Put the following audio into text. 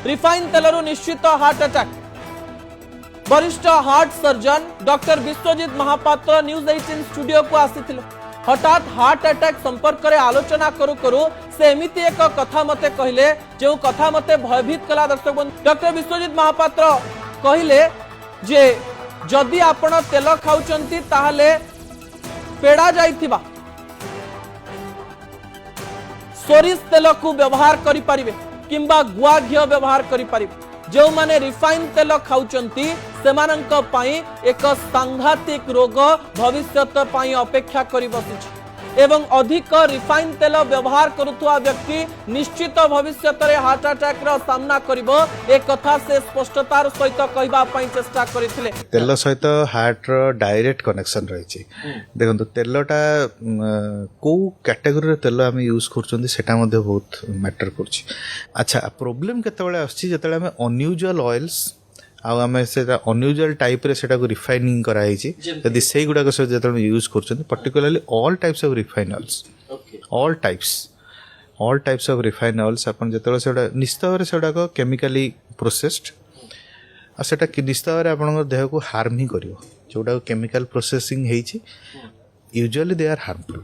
Refine तेलरू निश्चित heart attack. वरिष्ठ heart surgeon doctor Biswajit Mahapatra news 18 studio को आसीथिले। हठात हार्ट अटैक संपर्क में आलोचना करू करू से एमिति एक कथा मते कहले जो कथा मते भयभीत कला। दर्शक बंधु, डॉक्टर विश्वजित महापात्र कहले जे जदि आपण तेल खाउचंती ताहले पेड़ा जाइथिबा सोरिष तेल को व्यवहार करि परिबे किंबा गुआ घी व्यवहार करि परिबे। जो माने रिफाइन तेल खाउचंती सेमानंक पाई एक सांघातिक रोग भविष्यत पाई अपेक्षा करि बसिछ एवं अधिक रिफाइन तेल व्यवहार करुवा व्यक्ति निश्चित भविष्यत रे हार्ट अटैक रो सामना करिवो। एक कथा से स्पष्टतार सहित कहबा पई चेष्टा करिथिले। तेल सहित हार्ट रो डायरेक्ट कनेक्शन रही देखो तेलटा को कैटेगरी रे तेल आम यूज कर सेटा मध्ये बहुत मैटर करछि। अच्छा प्रोब्लेम केतेबेले आछि जेतेबेले आम अनयूजुअल ऑयल्स आम से अनयूजुअल टाइप रे सेटा को रिफाइनिंग कराई यदि से गुड़ाक जो यूज कर particularly all types of refine oils all types of refine oils अपन जो से निश्चित भाव से गुड़ाक केमिकाली प्रोसेस्ड आटा निश्चित भाव आप देह को हार्म ही कर जोटा chemical processing usually they are harmful.